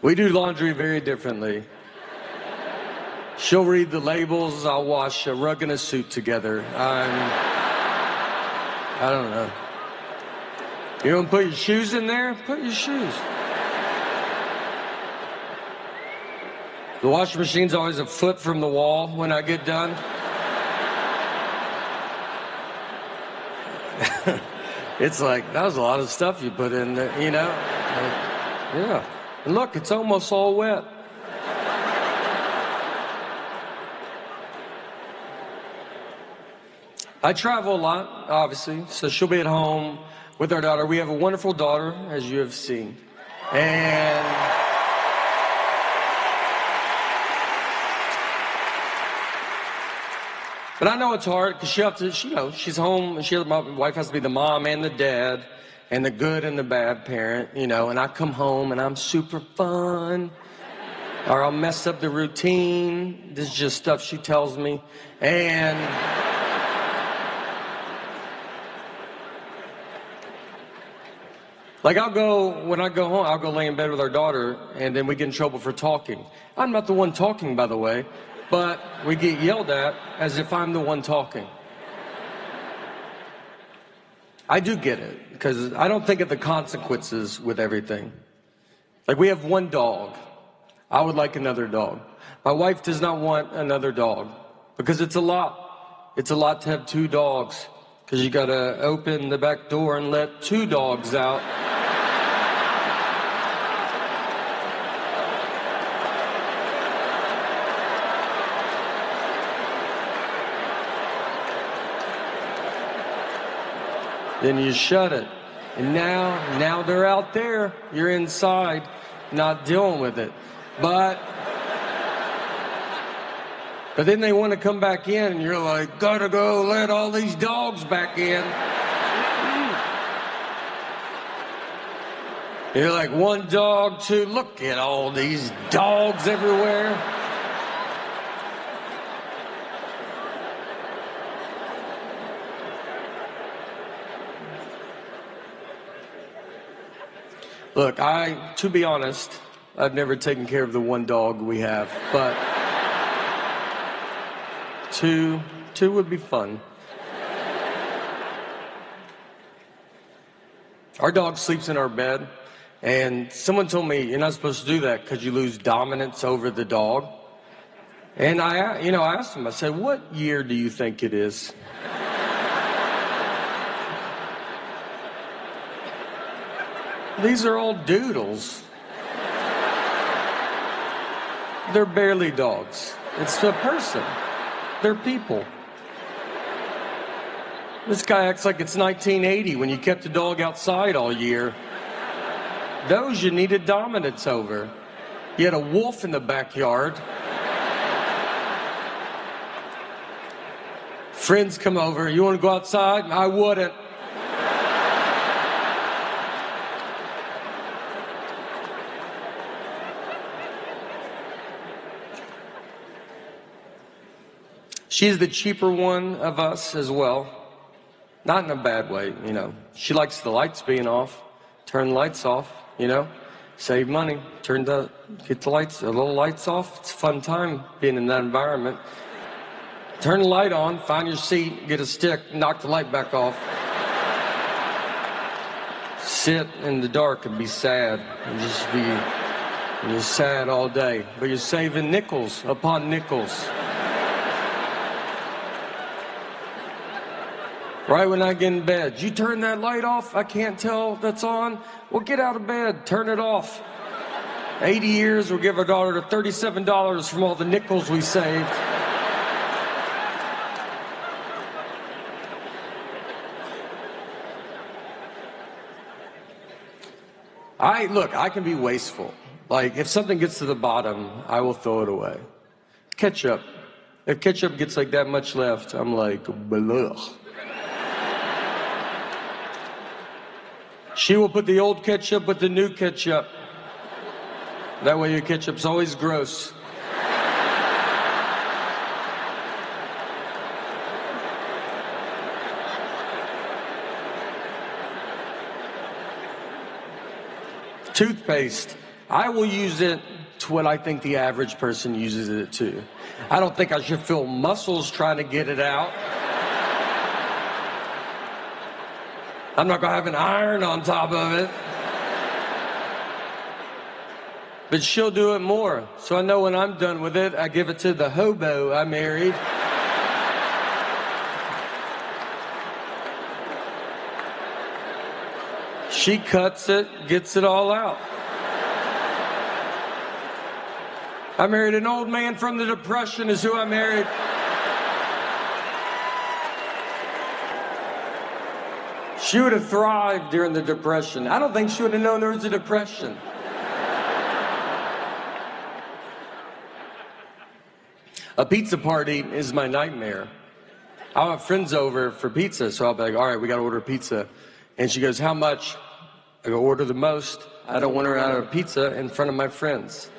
We do laundry very differently. She'll read the labels, I'll wash a rug and a suit together. I don't know. You don't put your shoes in there? Put your shoes. The washing machine's always a foot from the wall when I get done. It's like, that was a lot of stuff you put in there, you know? Yeah. And look, it's almost all wet. I travel a lot, obviously, so she'll be at home with our daughter. We have a wonderful daughter, as you have seen. And but I know it's hard because she's home and my wife has to be the mom and the dad and the good and the bad parent, and I come home and I'm super fun or I'll mess up the routine. This is just stuff she tells me. And like when I go home, I'll go lay in bed with our daughter and then we get in trouble for talking. I'm not the one talking, by the way. But we get yelled at as if I'm the one talking. I do get it, because I don't think of the consequences with everything. Like, we have one dog. I would like another dog. My wife does not want another dog, because it's a lot. It's a lot to have two dogs, because you gotta open the back door and let two dogs out. Then you shut it. And now they're out there. You're inside, not dealing with it. But then they want to come back in, and you're like, gotta go let all these dogs back in. You're like, one dog, two, look at all these dogs everywhere. Look, to be honest, I've never taken care of the one dog we have, but two would be fun. Our dog sleeps in our bed, and someone told me you're not supposed to do that because you lose dominance over the dog. And I asked him, I said, what year do you think it is? These are all doodles. They're barely dogs. It's a person. They're people. This guy acts like it's 1980 when you kept the dog outside all year. Those you needed dominance over. You had a wolf in the backyard. Friends come over. You want to go outside? I wouldn't. She's the cheaper one of us as well. Not in a bad way, She likes the lights being off. Turn the lights off, Save money. Get the little lights off. It's a fun time being in that environment. Turn the light on, find your seat, get a stick, knock the light back off. Sit in the dark and be sad. And you're sad all day. But you're saving nickels upon nickels. Right when I get in bed, you turn that light off? I can't tell that's on. Well, get out of bed, turn it off. 80 years, we'll give our daughter $37 from all the nickels we saved. I can be wasteful. Like, if something gets to the bottom, I will throw it away. Ketchup. If ketchup gets like that much left, I'm like, blech. She will put the old ketchup with the new ketchup. That way your ketchup's always gross. Toothpaste. I will use it to what I think the average person uses it to. I don't think I should feel muscles trying to get it out. I'm not gonna have an iron on top of it. But she'll do it more. So I know when I'm done with it, I give it to the hobo I married. She cuts it, gets it all out. I married an old man from the Depression is who I married. She would have thrived during the Depression. I don't think she would have known there was a Depression. A pizza party is my nightmare. I'll have friends over for pizza, so I'll be like, all right, we gotta order pizza. And she goes, how much? I go, order the most. I don't want her out of pizza in front of my friends.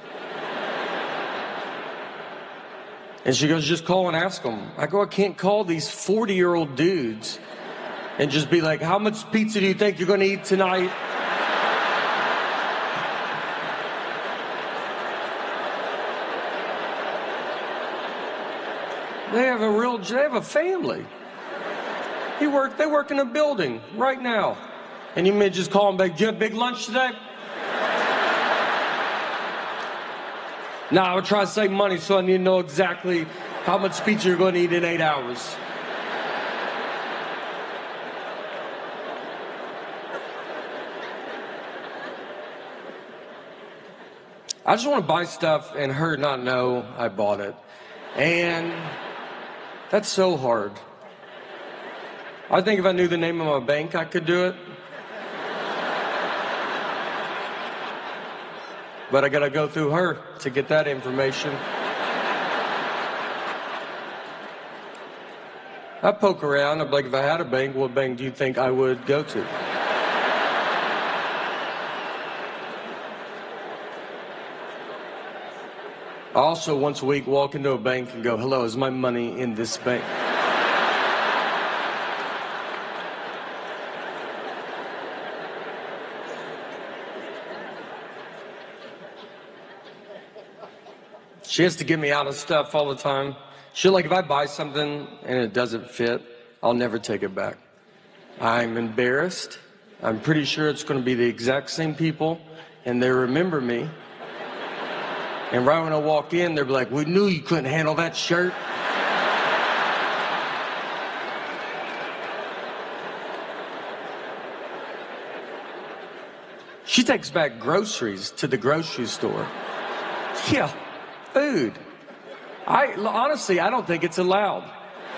And she goes, just call and ask them. I go, I can't call these 40-year-old dudes and just be like, how much pizza do you think you're gonna eat tonight? They have a family. They work in a building right now. And you may just call them back, do you have big lunch today? No, I would try to save money, so I need to know exactly how much pizza you're going to eat in 8 hours. I just want to buy stuff and her not know I bought it. And that's so hard. I think if I knew the name of my bank, I could do it. But I gotta go through her to get that information. I poke around, I'm like, if I had a bank, what bank do you think I would go to? I also, once a week, walk into a bank and go, hello, is my money in this bank? She has to get me out of stuff all the time. She'll, like, if I buy something and it doesn't fit, I'll never take it back. I'm embarrassed. I'm pretty sure it's going to be the exact same people, and they remember me. And right when I walk in, they'll be like, we knew you couldn't handle that shirt. She takes back groceries to the grocery store. Yeah, food. Honestly, I don't think it's allowed.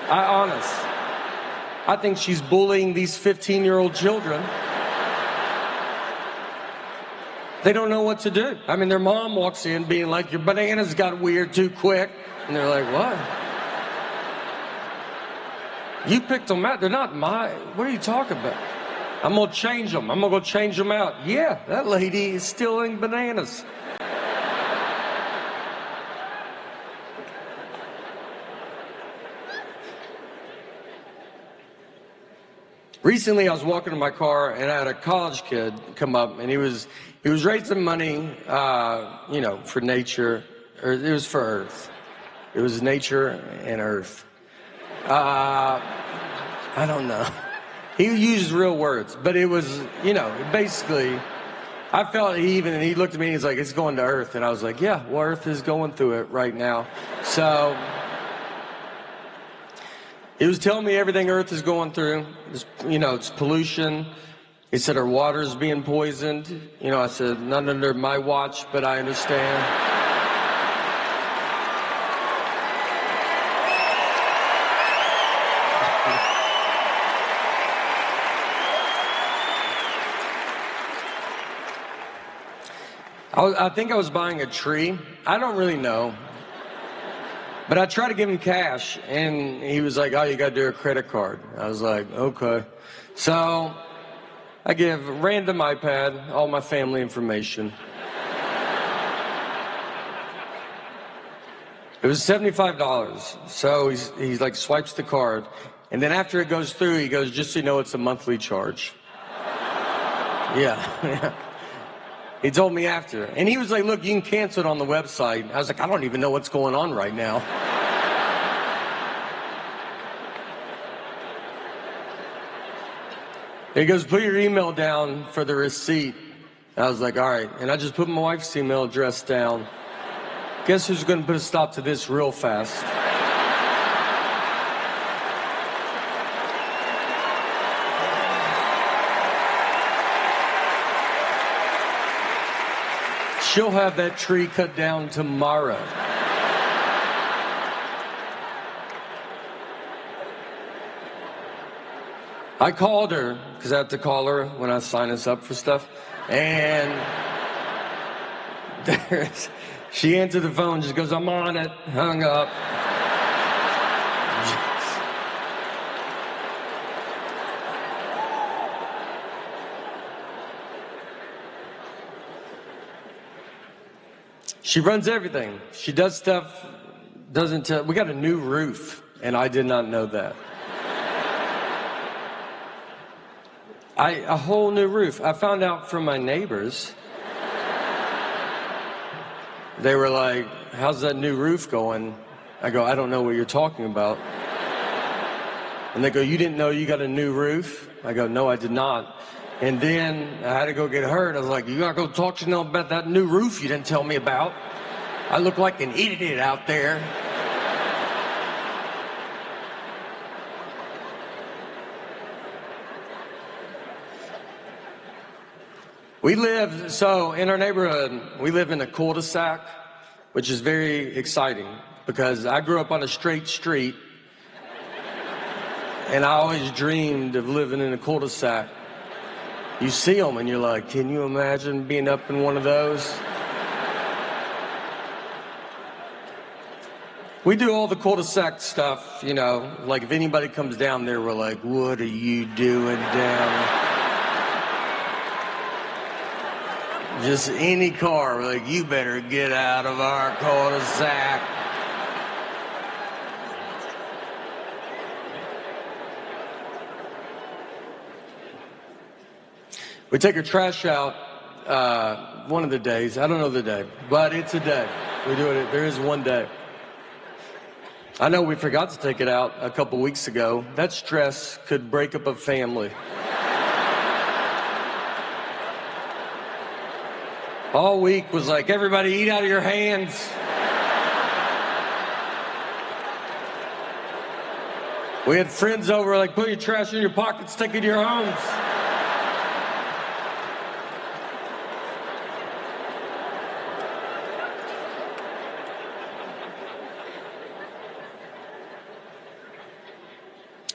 I think she's bullying these 15-year-old children. They don't know what to do. I mean, their mom walks in being like, your bananas got weird too quick. And they're like, what? You picked them out. They're not mine. What are you talking about? I'm going to change them. I'm going to go change them out. Yeah, that lady is stealing bananas. Recently, I was walking in my car, and I had a college kid come up, and he was raising money, for nature, or it was for Earth. It was nature and Earth. I don't know. He used real words, but it was, basically, I felt and he looked at me and he's like, it's going to Earth. And I was like, yeah, well, Earth is going through it right now. So he was telling me everything Earth is going through. It's pollution. He said our water's being poisoned. I said, not under my watch, but I understand. I think I was buying a tree. I don't really know. But I tried to give him cash, and he was like, oh, you got to do a credit card. I was like, okay. So I give random iPad, all my family information. It was $75. So he's like, swipes the card. And then after it goes through, he goes, just so you know, it's a monthly charge. Yeah. He told me after. And he was like, look, you can cancel it on the website. I was like, I don't even know what's going on right now. He goes, put your email down for the receipt. I was like, all right. And I just put my wife's email address down. Guess who's going to put a stop to this real fast? She'll have that tree cut down tomorrow. I called her, because I have to call her when I sign us up for stuff. And she answered the phone, just goes, I'm on it, hung up. She runs everything. She does stuff, doesn't tell. We got a new roof, and I did not know that. A whole new roof. I found out from my neighbors. They were like, how's that new roof going? I go, I don't know what you're talking about. And they go, you didn't know you got a new roof? I go, no, I did not. And then I had to go get hurt. I was like, you gotta go talk to them about that new roof you didn't tell me about. I look like an idiot out there. We live, so in our neighborhood, we live in a cul-de-sac, which is very exciting because I grew up on a straight street and I always dreamed of living in a cul-de-sac. You see them and you're like, can you imagine being up in one of those? We do all the cul-de-sac stuff, you know, like if anybody comes down there, we're like, what are you doing down? Just any car, we're like, you better get out of our cul-de-sac. We take our trash out one of the days. I don't know the day, but it's a day. We do it. There is one day. I know we forgot to take it out a couple weeks ago. That stress could break up a family. All week was like, everybody eat out of your hands. We had friends over like, put your trash in your pockets, take it to your homes.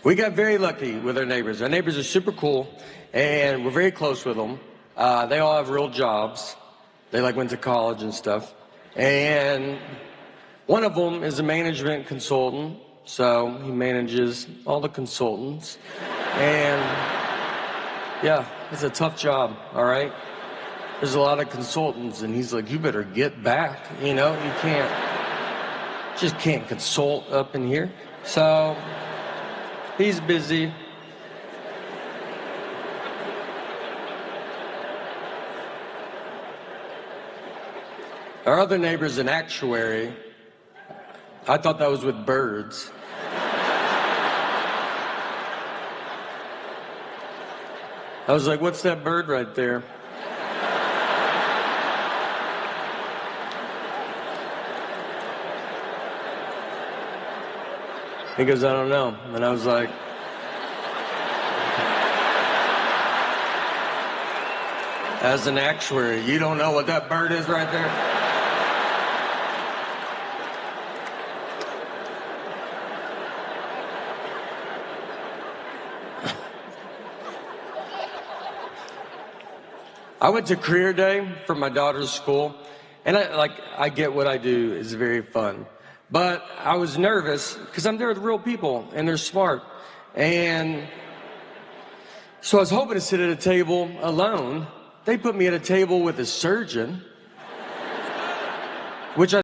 We got very lucky with our neighbors. Our neighbors are super cool, and we're very close with them. They all have real jobs. They like went to college and stuff. And one of them is a management consultant, so he manages all the consultants. And yeah, it's a tough job, all right? There's a lot of consultants, and he's like, you better get back, you know? You just can't consult up in here. So he's busy. Our other neighbor's an actuary. I thought that was with birds. I was like, what's that bird right there? He goes, I don't know. And I was like, as an actuary, you don't know what that bird is right there? I went to career day for my daughter's school, and I get what I do is very fun. But I was nervous because I'm there with real people, and they're smart. And so I was hoping to sit at a table alone. They put me at a table with a surgeon, which I